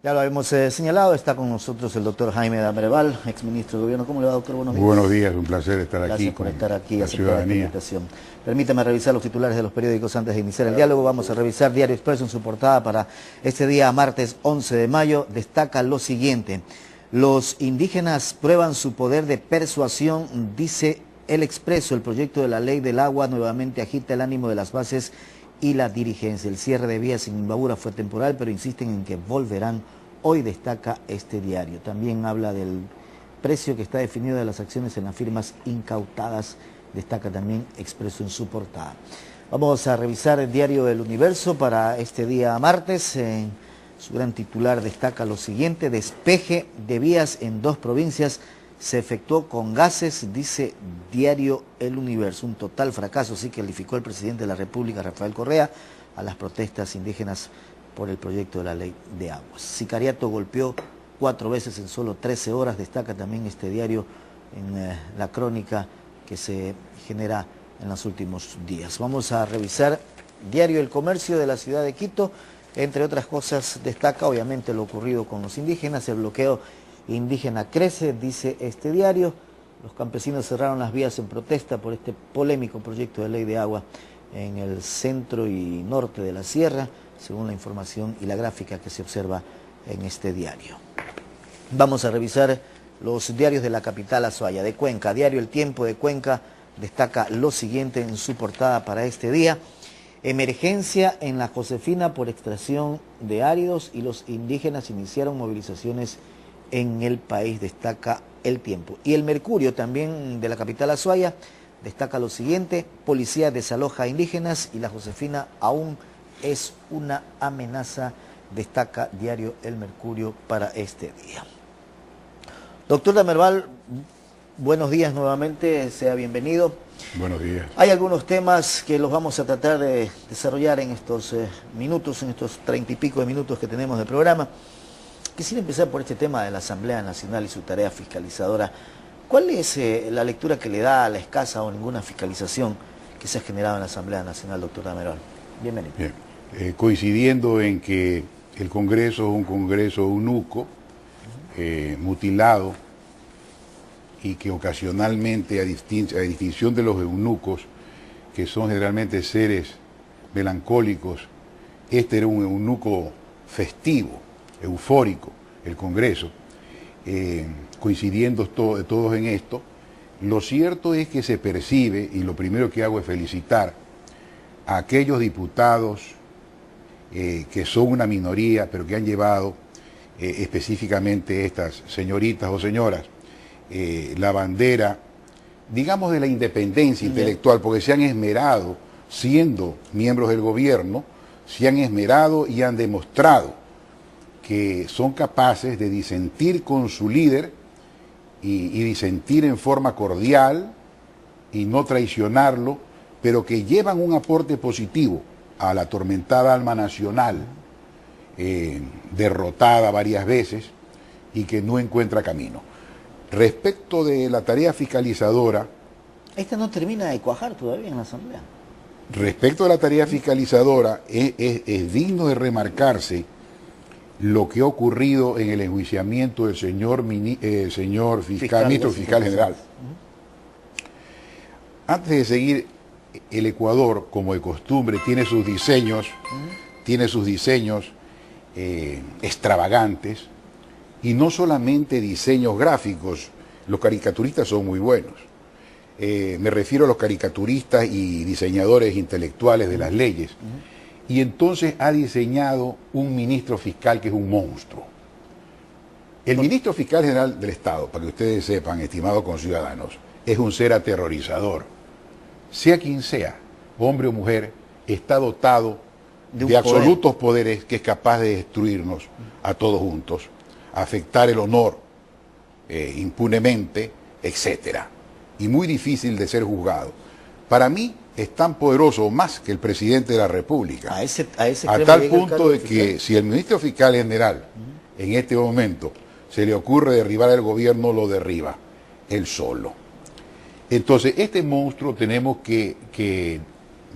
Ya lo hemos señalado, está con nosotros el doctor Jaime Damerval, exministro de Gobierno. ¿Cómo le va, doctor? Buenos días. Buenos días, un placer estar Gracias aquí por con estar aquí, la aceptar esta ciudadanía. invitación. Permítame revisar los titulares de los periódicos antes de iniciar el diálogo. Vamos a revisar Diario Expreso en su portada para este día, martes 11 de mayo. Destaca lo siguiente: los indígenas prueban su poder de persuasión, dice el Expreso. El proyecto de la ley del agua nuevamente agita el ánimo de las bases y la dirigencia. El cierre de vías en Imbabura fue temporal, pero insisten en que volverán. Hoy destaca este diario. También habla del precio que está definido de las acciones en las firmas incautadas. Destaca también Expreso en su portada. Vamos a revisar el diario El Universo para este día martes. En su gran titular destaca lo siguiente: despeje de vías en 2 provincias se efectuó con gases, dice diario El Universo. Un total fracaso, así calificó el presidente de la República, Rafael Correa, a las protestas indígenas por el proyecto de la ley de aguas. Sicariato golpeó 4 veces en solo 13 horas, destaca también este diario en la crónica que se genera en los últimos días. Vamos a revisar diario El Comercio de la ciudad de Quito. Entre otras cosas destaca obviamente lo ocurrido con los indígenas. El bloqueo indígena crece, dice este diario. Los campesinos cerraron las vías en protesta por este polémico proyecto de ley de agua en el centro y norte de la sierra, según la información y la gráfica que se observa en este diario. Vamos a revisar los diarios de la capital azuaya, de Cuenca. Diario El Tiempo de Cuenca destaca lo siguiente en su portada para este día: emergencia en la Josefina por extracción de áridos y los indígenas iniciaron movilizaciones en el país, destaca El Tiempo. Y El Mercurio, también de la capital azuaya, destaca lo siguiente: policía desaloja a indígenas y la Josefina aún es una amenaza, destaca diario El Mercurio para este día. Doctor Damerval, buenos días nuevamente, sea bienvenido. Buenos días. Hay algunos temas que los vamos a tratar de desarrollar en estos minutos, en estos 30 y pico de minutos que tenemos de programa. Quisiera empezar por este tema de la Asamblea Nacional y su tarea fiscalizadora. ¿Cuál es la lectura que le da a la escasa o ninguna fiscalización que se ha generado en la Asamblea Nacional, doctor Damerval? Bienvenido. Bien. Coincidiendo en que el Congreso es un Congreso eunuco, mutilado, y que ocasionalmente, a distinción de los eunucos, que son generalmente seres melancólicos, este era un eunuco festivo, eufórico, el Congreso, coincidiendo todos en esto. Lo cierto es que se percibe, y lo primero que hago es felicitar a aquellos diputados que son una minoría, pero que han llevado específicamente estas señoritas o señoras la bandera, digamos, de la independencia intelectual, porque se han esmerado, siendo miembros del gobierno, se han esmerado y han demostrado que son capaces de disentir con su líder y disentir en forma cordial y no traicionarlo, pero que llevan un aporte positivo a la atormentada alma nacional, derrotada varias veces y que no encuentra camino. Respecto de la tarea fiscalizadora... Esta no termina de cuajar todavía en la Asamblea. Respecto a la tarea fiscalizadora, es digno de remarcarse lo que ha ocurrido en el enjuiciamiento del señor ministro fiscal general. Antes de seguir, el Ecuador, como de costumbre, tiene sus diseños, extravagantes, y no solamente diseños gráficos. Los caricaturistas son muy buenos. Me refiero a los caricaturistas y diseñadores intelectuales de las leyes. Y entonces ha diseñado un ministro fiscal que es un monstruo. El ministro fiscal general del Estado, para que ustedes sepan, estimados conciudadanos, es un ser aterrorizador. Sea quien sea, hombre o mujer, está dotado de absolutos poderes que es capaz de destruirnos a todos juntos, afectar el honor impunemente, etcétera, y muy difícil de ser juzgado. Para mí es tan poderoso, más que el presidente de la República, a tal punto de que si el ministro fiscal general en este momento se le ocurre derribar el gobierno, lo derriba él solo. Entonces este monstruo tenemos que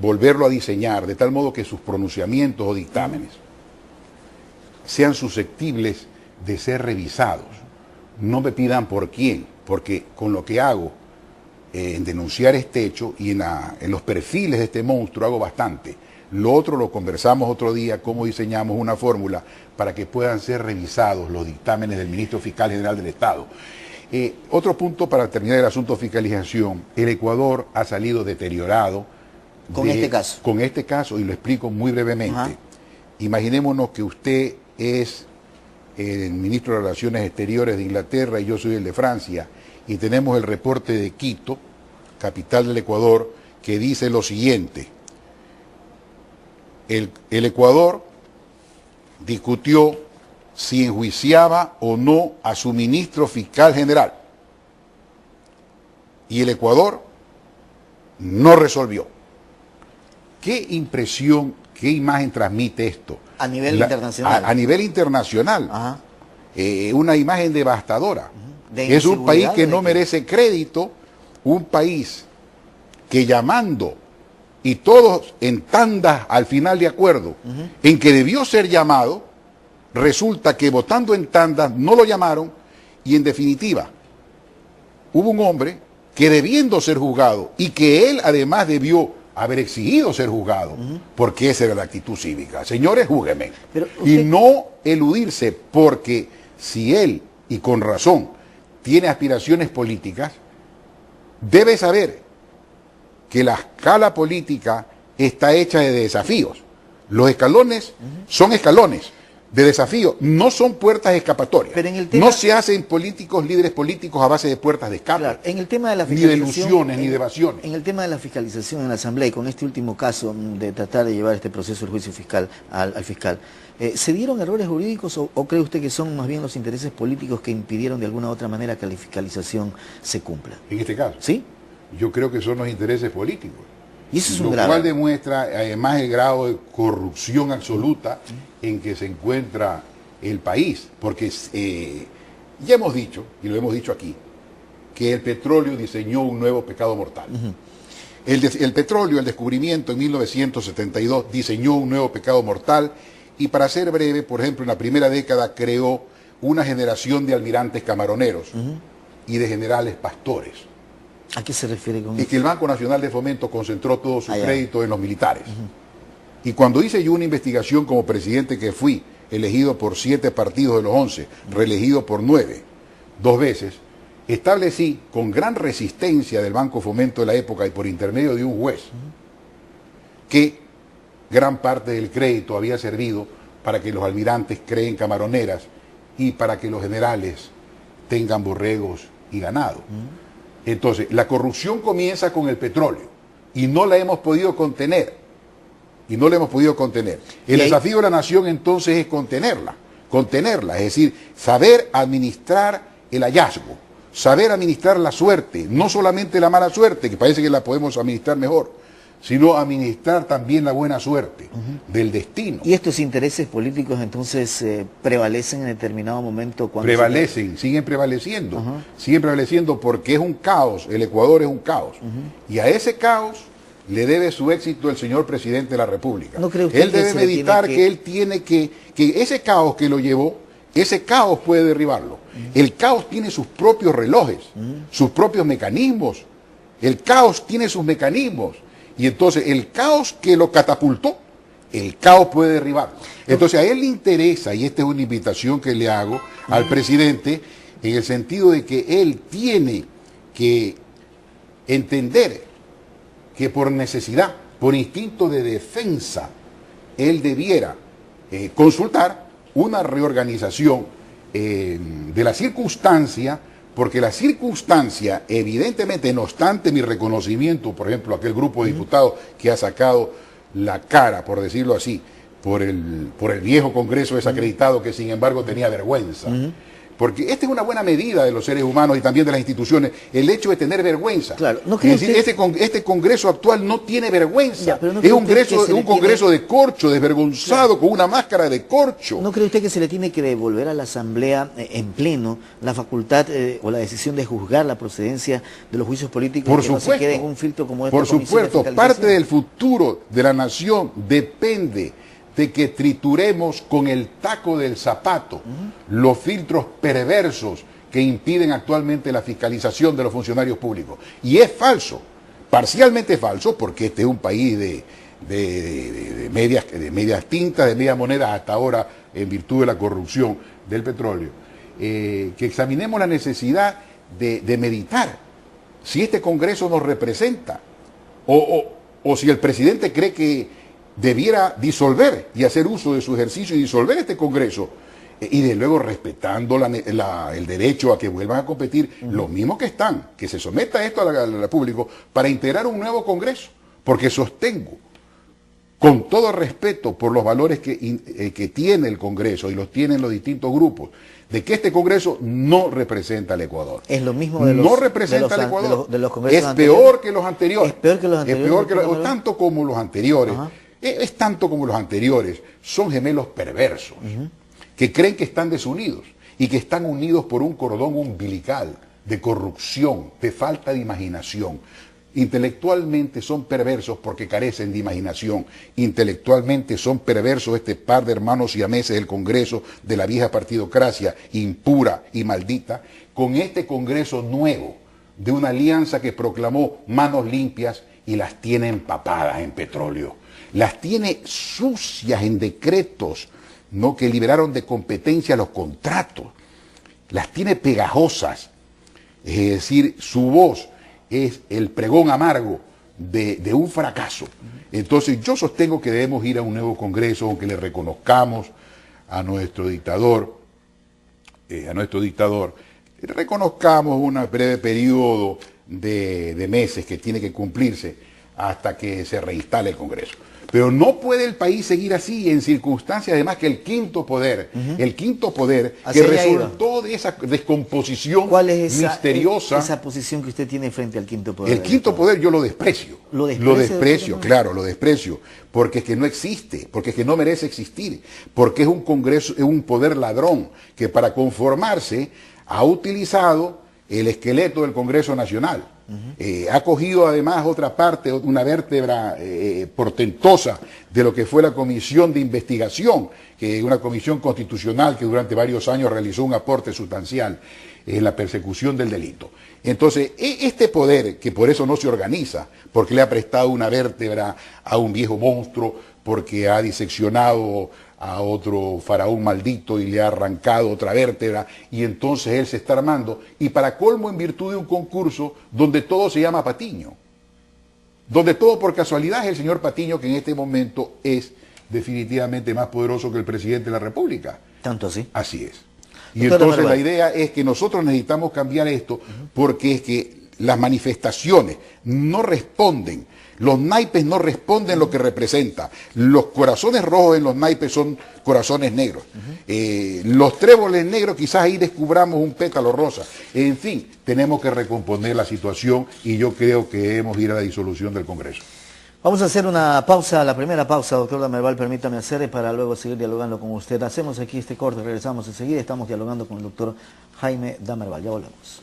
volverlo a diseñar de tal modo que sus pronunciamientos o dictámenes sean susceptibles de ser revisados. No me pidan por quién, porque con lo que hago en denunciar este hecho y en los perfiles de este monstruo hago bastante. Lo otro lo conversamos otro día, cómo diseñamos una fórmula para que puedan ser revisados los dictámenes del ministro fiscal general del Estado. Otro punto para terminar el asunto de fiscalización: el Ecuador ha salido deteriorado con este caso. Con este caso, y lo explico muy brevemente. Ajá. Imaginémonos que usted es el ministro de Relaciones Exteriores de Inglaterra y yo soy el de Francia, y tenemos el reporte de Quito, capital del Ecuador, que dice lo siguiente: el Ecuador discutió si enjuiciaba o no a su ministro fiscal general, y el Ecuador no resolvió. ¿Qué impresión, qué imagen transmite esto? A nivel internacional. A nivel internacional. Ajá. Una imagen devastadora. De es un país que no merece crédito, un país que llamando, y todos en tandas al final de acuerdo, en que debió ser llamado, resulta que votando en tandas no lo llamaron, y en definitiva hubo un hombre que debiendo ser juzgado, y que él además debió haber exigido ser juzgado, porque esa era la actitud cívica. Señores, júguenme. Y no eludirse, porque si él, y con razón, tiene aspiraciones políticas, debe saber que la escala política está hecha de desafíos. Los escalones son escalones de desafío, no son puertas escapatorias. Pero en el tema, no se hacen líderes políticos a base de puertas de escape. Claro, en el tema de la ni de ilusiones, ni de evasiones. En el tema de la fiscalización en la Asamblea, y con este último caso de tratar de llevar este proceso del juicio fiscal al fiscal, ¿se dieron errores jurídicos o cree usted que son más bien los intereses políticos que impidieron de alguna u otra manera que la fiscalización se cumpla? En este caso. ¿Sí? Yo creo que son los intereses políticos. Y eso es un lo grave. Cual demuestra además el grado de corrupción absoluta en que se encuentra el país, porque ya hemos dicho, y lo hemos dicho aquí, que el petróleo diseñó un nuevo pecado mortal. El petróleo, el descubrimiento en 1972, diseñó un nuevo pecado mortal, y para ser breve, por ejemplo, en la primera década creó una generación de almirantes camaroneros y de generales pastores. ¿A qué se refiere con eso? Y que el Banco Nacional de Fomento concentró todo su crédito en los militares. Y cuando hice yo una investigación como presidente, que fui elegido por 7 partidos de los 11, reelegido por 9, 2 veces, establecí con gran resistencia del Banco Fomento de la época y por intermedio de un juez, que gran parte del crédito había servido para que los almirantes creen camaroneras y para que los generales tengan borregos y ganado. Entonces, la corrupción comienza con el petróleo y no la hemos podido contener. El desafío de la nación entonces es contenerla, es decir, saber administrar el hallazgo, saber administrar la suerte, no solamente la mala suerte, que parece que la podemos administrar mejor, sino administrar también la buena suerte del destino. ¿Y estos intereses políticos entonces prevalecen en determinado momento? Cuando siguen prevaleciendo porque es un caos, el Ecuador es un caos. Y a ese caos le debe su éxito el señor presidente de la República. ¿No cree usted él debe meditar que él tiene que ese caos que lo llevó, ese caos puede derribarlo. El caos tiene sus propios relojes, sus propios mecanismos. El caos tiene sus mecanismos. Y entonces el caos que lo catapultó, el caos puede derribarlo. Entonces a él le interesa, y esta es una invitación que le hago al presidente, en el sentido de que él tiene que entender que por necesidad, por instinto de defensa, él debiera consultar una reorganización de la circunstancia, porque la circunstancia, evidentemente, no obstante mi reconocimiento, por ejemplo, aquel grupo de diputados que ha sacado la cara, por decirlo así, por el viejo Congreso desacreditado, que sin embargo tenía vergüenza. Porque esta es una buena medida de los seres humanos y también de las instituciones, el hecho de tener vergüenza. Claro, ¿no es decir, este Congreso actual no tiene vergüenza. Ya, ¿no es un Congreso de corcho, desvergonzado, con una máscara de corcho. ¿No cree usted que se le tiene que devolver a la Asamblea en pleno la facultad o la decisión de juzgar la procedencia de los juicios políticos? Por que supuesto, no se quede en un filtro como esta por supuesto, parte del futuro de la nación depende de que trituremos con el taco del zapato los filtros perversos que impiden actualmente la fiscalización de los funcionarios públicos. Y es falso, parcialmente falso, porque este es un país de medias tintas, de media moneda hasta ahora, en virtud de la corrupción del petróleo. Que examinemos la necesidad de meditar si este Congreso nos representa o si el presidente cree que debiera disolver y hacer uso de su ejercicio y disolver este Congreso, y de luego respetando el derecho a que vuelvan a competir los mismos que están, que se someta esto al público para integrar un nuevo Congreso, porque sostengo, con todo respeto por los valores que tiene el Congreso y los tienen los distintos grupos, de que este Congreso no representa al Ecuador. Es lo mismo de los, no representa al Ecuador. De los congresos es anteriores. peor que los anteriores. Es peor que los anteriores. Es peor que o tanto como los anteriores. Ajá. Es tanto como los anteriores. Son gemelos perversos que creen que están desunidos y que están unidos por un cordón umbilical de corrupción, de falta de imaginación. Intelectualmente son perversos porque carecen de imaginación. Intelectualmente son perversos este par de hermanos siameses del Congreso de la vieja partidocracia, impura y maldita, con este Congreso nuevo, de una alianza que proclamó manos limpias y las tiene empapadas en petróleo. Las tiene sucias en decretos, ¿no?, que liberaron de competencia los contratos. Las tiene pegajosas, es decir, su voz es el pregón amargo de un fracaso. Entonces yo sostengo que debemos ir a un nuevo Congreso, aunque le reconozcamos a nuestro dictador, reconozcamos un breve periodo de meses que tiene que cumplirse hasta que se reinstale el Congreso. Pero no puede el país seguir así, en circunstancias además que el quinto poder que resultó de esa descomposición misteriosa. Esa posición que usted tiene frente al quinto poder? El quinto poder yo lo desprecio. Lo desprecio, claro, lo desprecio, porque es que no existe, porque es que no merece existir, porque es un Congreso, es un poder ladrón que para conformarse ha utilizado el esqueleto del Congreso Nacional. Ha cogido además otra parte, una vértebra portentosa de lo que fue la Comisión de Investigación, que es una comisión constitucional que durante varios años realizó un aporte sustancial en la persecución del delito. Entonces, este poder, que por eso no se organiza, porque le ha prestado una vértebra a un viejo monstruo, porque ha diseccionado a otro faraón maldito y le ha arrancado otra vértebra, y entonces él se está armando, y para colmo en virtud de un concurso donde todo se llama Patiño, donde todo por casualidad es el señor Patiño, que en este momento es definitivamente más poderoso que el presidente de la República. ¿Tanto así? Así es. Y entonces la idea es que nosotros necesitamos cambiar esto, porque es que las manifestaciones no responden, los naipes no responden lo que representa. Los corazones rojos en los naipes son corazones negros. Los tréboles negros, quizás ahí descubramos un pétalo rosa. En fin, tenemos que recomponer la situación y yo creo que debemos ir a la disolución del Congreso. Vamos a hacer una pausa, la primera pausa, doctor Damerval, permítame hacer, para luego seguir dialogando con usted. Hacemos aquí este corte, regresamos enseguida, estamos dialogando con el doctor Jaime Damerval. Ya volvemos.